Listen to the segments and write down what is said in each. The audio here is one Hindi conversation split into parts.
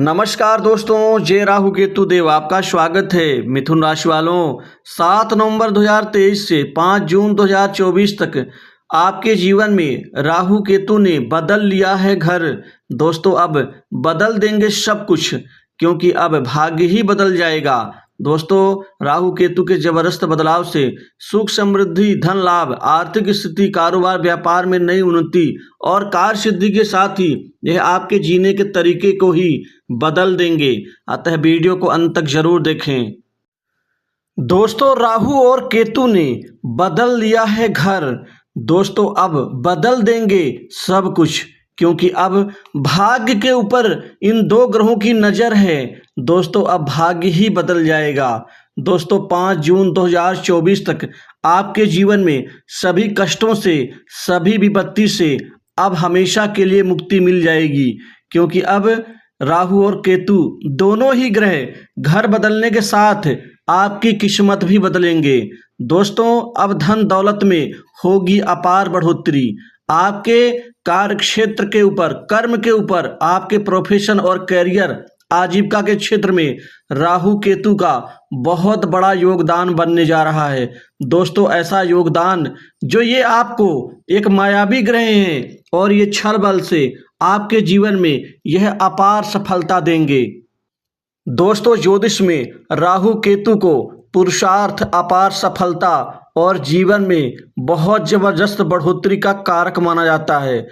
नमस्कार दोस्तों, जय राहु केतु देव आपका स्वागत है। मिथुन राशि वालों, 7 नवंबर 2023 से 5 जून 2024 तक आपके जीवन में राहु केतु ने बदल लिया है घर। दोस्तों अब बदल देंगे सब कुछ, क्योंकि अब भाग्य ही बदल जाएगा। दोस्तों राहु केतु के जबरदस्त बदलाव से सुख समृद्धि, धन लाभ, आर्थिक स्थिति, कारोबार व्यापार में नई उन्नति और कार्य सिद्धि के साथ ही यह आपके जीने के तरीके को ही बदल देंगे। अतः वीडियो को अंत तक जरूर देखें। दोस्तों राहु और केतु ने बदल लिया है घर। दोस्तों अब बदल देंगे सब कुछ, क्योंकि अब भाग्य के ऊपर इन दो ग्रहों की नज़र है। दोस्तों अब भाग्य ही बदल जाएगा। दोस्तों 5 जून 2024 तक आपके जीवन में सभी कष्टों से, सभी विपत्ति से अब हमेशा के लिए मुक्ति मिल जाएगी, क्योंकि अब राहु और केतु दोनों ही ग्रह घर बदलने के साथ आपकी किस्मत भी बदलेंगे। दोस्तों अब धन दौलत में होगी अपार बढ़ोतरी। आपके कार्य क्षेत्र के ऊपर, कर्म के ऊपर, आपके प्रोफेशन और करियर, आजीविका के क्षेत्र में राहु केतु का बहुत बड़ा योगदान बनने जा रहा है। दोस्तों ऐसा योगदान जो ये आपको एक मायावी ग्रह हैं और ये छल बल से आपके जीवन में यह अपार सफलता देंगे। दोस्तों ज्योतिष में राहु केतु को पुरुषार्थ, अपार सफलता और जीवन में बहुत जबरदस्त बढ़ोतरी का कारक माना जाता है।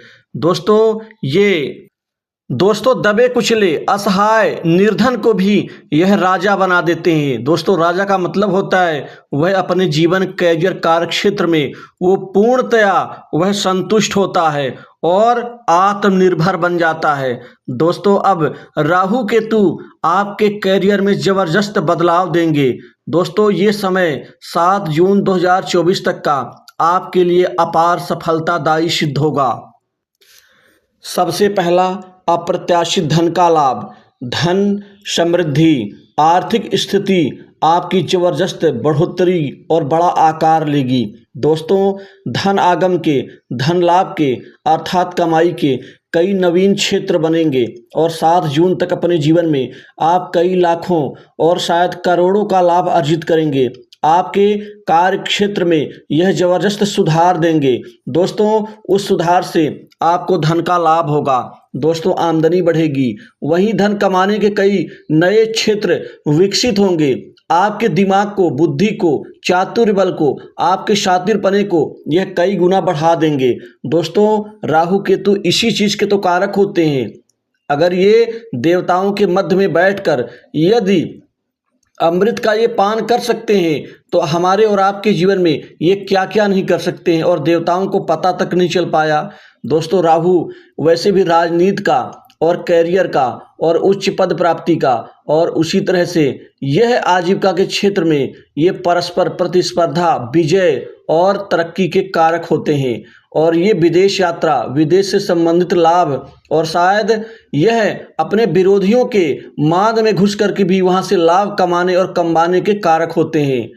दोस्तों दबे कुचले, असहाय, निर्धन को भी यह राजा बना देते हैं। दोस्तों राजा का मतलब होता है वह अपने जीवन, करियर, कार्य क्षेत्र में वो पूर्णतया वह संतुष्ट होता है और आत्मनिर्भर बन जाता है। दोस्तों अब राहु केतु आपके करियर में जबरदस्त बदलाव देंगे। दोस्तों ये समय 7 जून 2024 तक का आपके लिए अपार सफलतादायी सिद्ध होगा। सबसे पहला, अप्रत्याशित धन का लाभ, धन समृद्धि, आर्थिक स्थिति आपकी जबरदस्त बढ़ोतरी और बड़ा आकार लेगी। दोस्तों धन आगम के, धन लाभ के अर्थात कमाई के कई नवीन क्षेत्र बनेंगे और 7 जून तक अपने जीवन में आप कई लाखों और शायद करोड़ों का लाभ अर्जित करेंगे। आपके कार्य क्षेत्र में यह जबरदस्त सुधार देंगे। दोस्तों उस सुधार से आपको धन का लाभ होगा। दोस्तों आमदनी बढ़ेगी, वहीं धन कमाने के कई नए क्षेत्र विकसित होंगे। आपके दिमाग को, बुद्धि को, चातुर्य बल को, आपके शातिरपने को यह कई गुना बढ़ा देंगे। दोस्तों राहु केतु इसी चीज के तो कारक होते हैं। अगर ये देवताओं के मध्य में बैठकर यदि अमृत का ये पान कर सकते हैं तो हमारे और आपके जीवन में ये क्या क्या नहीं कर सकते हैं, और देवताओं को पता तक नहीं चल पाया। दोस्तों राहु वैसे भी राजनीति का और कैरियर का और उच्च पद प्राप्ति का और उसी तरह से यह आजीविका के क्षेत्र में ये परस्पर प्रतिस्पर्धा, विजय और तरक्की के कारक होते हैं। और ये विदेश यात्रा, विदेश से संबंधित लाभ और शायद यह अपने विरोधियों के मांद में घुस करके भी वहां से लाभ कमाने और कमाने के कारक होते हैं।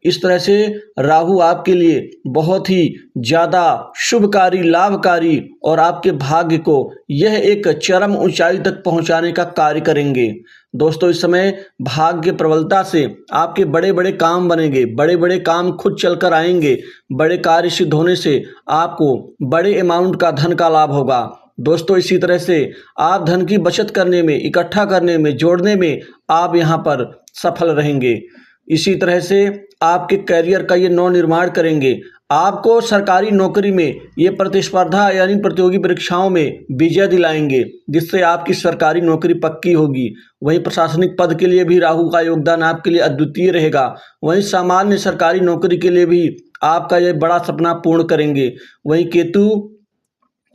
इस तरह से राहु आपके लिए बहुत ही ज़्यादा शुभकारी, लाभकारी और आपके भाग्य को यह एक चरम ऊंचाई तक पहुंचाने का कार्य करेंगे। दोस्तों इस समय भाग्य प्रबलता से आपके बड़े बड़े काम बनेंगे, बड़े बड़े काम खुद चलकर आएंगे। बड़े कार्य सिद्ध होने से आपको बड़े अमाउंट का धन का लाभ होगा। दोस्तों इसी तरह से आप धन की बचत करने में, इकट्ठा करने में, जोड़ने में आप यहाँ पर सफल रहेंगे। इसी तरह से आपके करियर का ये नव निर्माण करेंगे। आपको सरकारी नौकरी में ये प्रतिस्पर्धा यानी प्रतियोगी परीक्षाओं में विजय दिलाएंगे, जिससे आपकी सरकारी नौकरी पक्की होगी। वहीं प्रशासनिक पद के लिए भी राहु का योगदान आपके लिए अद्वितीय रहेगा। वहीं सामान्य सरकारी नौकरी के लिए भी आपका ये बड़ा सपना पूर्ण करेंगे। वहीं केतु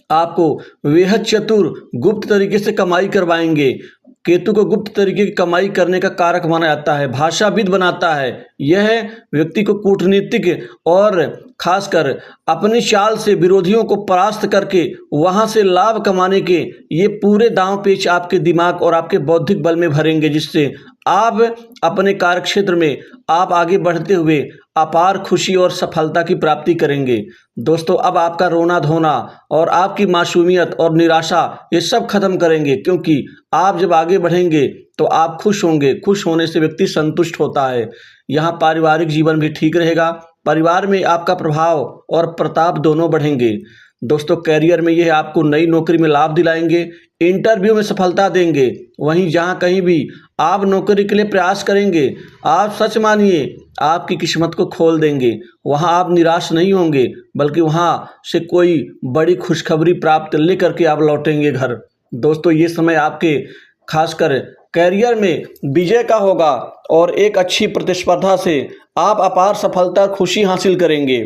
आपको बेहद चतुर, गुप्त तरीके से कमाई करवाएंगे। केतु को गुप्त तरीके की कमाई करने का कारक माना जाता है, भाषाविद बनाता है। यह व्यक्ति को कूटनीतिक और खासकर अपनी चाल से विरोधियों को परास्त करके वहां से लाभ कमाने के ये पूरे दांव पेच आपके दिमाग और आपके बौद्धिक बल में भरेंगे, जिससे आप अपने कार्यक्षेत्र में आप आगे बढ़ते हुए अपार खुशी और सफलता की प्राप्ति करेंगे। दोस्तों, अब आपका रोना धोना और आपकी मासूमियत और निराशा ये सब खत्म करेंगे, क्योंकि आप जब आगे बढ़ेंगे तो आप खुश होंगे। खुश होने से व्यक्ति संतुष्ट होता है। यहाँ पारिवारिक जीवन भी ठीक रहेगा। परिवार में आपका प्रभाव और प्रताप दोनों बढ़ेंगे। दोस्तों, करियर में यह आपको नई नौकरी में लाभ दिलाएंगे, इंटरव्यू में सफलता देंगे। वहीं जहां कहीं भी आप नौकरी के लिए प्रयास करेंगे, आप सच मानिए आपकी किस्मत को खोल देंगे। वहां आप निराश नहीं होंगे, बल्कि वहां से कोई बड़ी खुशखबरी प्राप्त लेकर के आप लौटेंगे घर। दोस्तों, ये समय आपके खासकर करियर में विजय का होगा और एक अच्छी प्रतिस्पर्धा से आप अपार सफलता और खुशी हासिल करेंगे।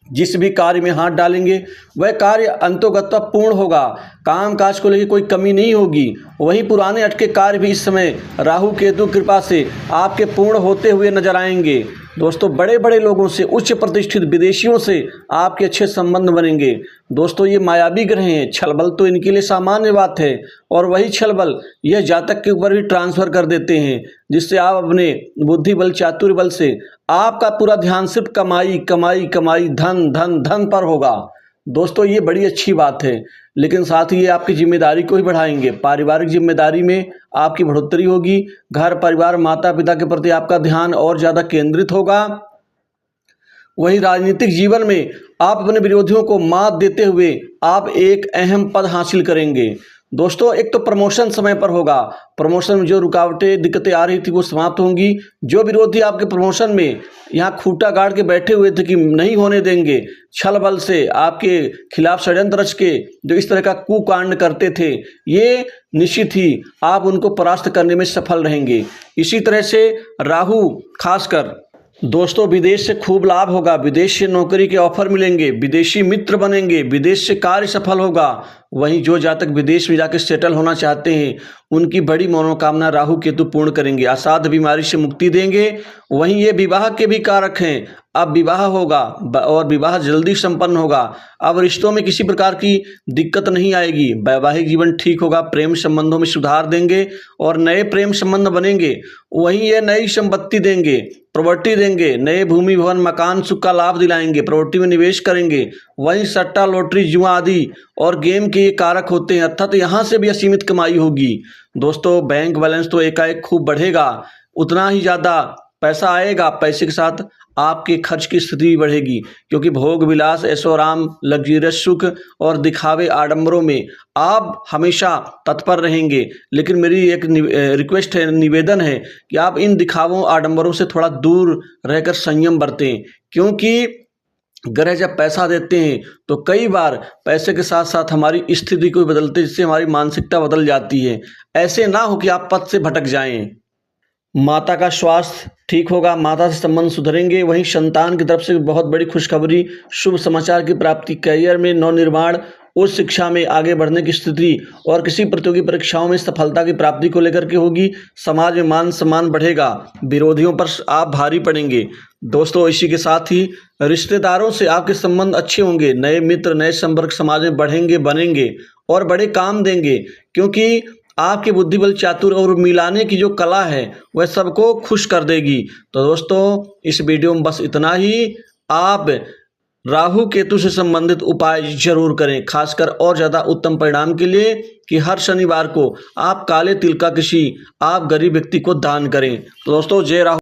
जिस भी कार्य में हाथ डालेंगे वह कार्य अंतोगत्वा पूर्ण होगा। काम काज को लेकर कोई कमी नहीं होगी। वहीं पुराने अटके कार्य भी इस समय राहु केतु कृपा से आपके पूर्ण होते हुए नजर आएंगे। दोस्तों, बड़े बड़े लोगों से, उच्च प्रतिष्ठित विदेशियों से आपके अच्छे संबंध बनेंगे। दोस्तों, ये मायावी ग्रह हैं, छलबल तो इनके लिए सामान्य बात है, और वही छलबल यह जातक के ऊपर भी ट्रांसफर कर देते हैं, जिससे आप अपने बुद्धि बल, चातुर्य बल से आपका पूरा ध्यान सिर्फ कमाई कमाई कमाई, धन धन धन पर होगा। दोस्तों, ये बड़ी अच्छी बात है, लेकिन साथ ही ये आपकी जिम्मेदारी को ही बढ़ाएंगे। पारिवारिक जिम्मेदारी में आपकी बढ़ोतरी होगी। घर परिवार, माता पिता के प्रति आपका ध्यान और ज़्यादा केंद्रित होगा। वहीं राजनीतिक जीवन में आप अपने विरोधियों को मात देते हुए आप एक अहम पद हासिल करेंगे। दोस्तों, एक तो प्रमोशन समय पर होगा। प्रमोशन में जो रुकावटें, दिक्कतें आ रही थी वो समाप्त होंगी। जो विरोधी आपके प्रमोशन में यहाँ खूंटा गाड़ के बैठे हुए थे कि नहीं होने देंगे, छल बल से आपके खिलाफ षड्यंत्र रच के जो इस तरह का कुकांड करते थे, ये निश्चित ही आप उनको परास्त करने में सफल रहेंगे। इसी तरह से राहु खासकर दोस्तों विदेश से खूब लाभ होगा। विदेश से नौकरी के ऑफर मिलेंगे, विदेशी मित्र बनेंगे, विदेश से कार्य सफल होगा। वहीं जो जातक विदेश में जाकर सेटल होना चाहते हैं, उनकी बड़ी मनोकामना राहु केतु पूर्ण करेंगे, असाध्य बीमारी से मुक्ति देंगे। वहीं ये विवाह के भी कारक हैं। अब विवाह होगा और विवाह जल्दी संपन्न होगा। अब रिश्तों में किसी प्रकार की दिक्कत नहीं आएगी। वैवाहिक जीवन ठीक होगा। प्रेम संबंधों में सुधार देंगे और नए प्रेम संबंध बनेंगे। वहीं ये नई संपत्ति देंगे, प्रॉपर्टी देंगे, नए भूमि भवन मकान सुख का लाभ दिलाएंगे, प्रॉपर्टी में निवेश करेंगे। वहीं सट्टा, लॉटरी, जुआ आदि और गेम के ये कारक होते हैं, अर्थात यहाँ से भी असीमित कमाई होगी। दोस्तों, बैंक बैलेंस तो एकाएक खूब बढ़ेगा, उतना ही ज़्यादा पैसा आएगा। पैसे के साथ आपके खर्च की स्थिति भी बढ़ेगी, क्योंकि भोग विलास, ऐशो आराम, लग्जरियस सुख और दिखावे आडंबरों में आप हमेशा तत्पर रहेंगे। लेकिन मेरी एक रिक्वेस्ट है, निवेदन है कि आप इन दिखावों आडंबरों से थोड़ा दूर रहकर संयम बरतें, क्योंकि ग्रह जब पैसा देते हैं तो कई बार पैसे के साथ साथ हमारी स्थिति को भी बदलते हैं, जिससे हमारी मानसिकता बदल जाती है। ऐसे ना हो कि आप पथ से भटक जाएं। माता का स्वास्थ्य ठीक होगा, माता से संबंध सुधरेंगे। वहीं संतान की तरफ से बहुत बड़ी खुशखबरी, शुभ समाचार की प्राप्ति, करियर में नवनिर्माण, उच्च शिक्षा में आगे बढ़ने की स्थिति और किसी प्रतियोगी परीक्षाओं में सफलता की प्राप्ति को लेकर के होगी। समाज में मान सम्मान बढ़ेगा, विरोधियों पर आप भारी पड़ेंगे। दोस्तों, इसी के साथ ही रिश्तेदारों से आपके संबंध अच्छे होंगे। नए मित्र, नए संपर्क समाज में बढ़ेंगे, बनेंगे और बड़े काम देंगे, क्योंकि आपकी बुद्धि बल, चातुर और मिलाने की जो कला है वह सबको खुश कर देगी। तो दोस्तों, इस वीडियो में बस इतना ही। आप राहु केतु से संबंधित उपाय जरूर करें, खासकर और ज़्यादा उत्तम परिणाम के लिए कि हर शनिवार को आप काले तिल का किसी आप गरीब व्यक्ति को दान करें। तो दोस्तों, जय राहु।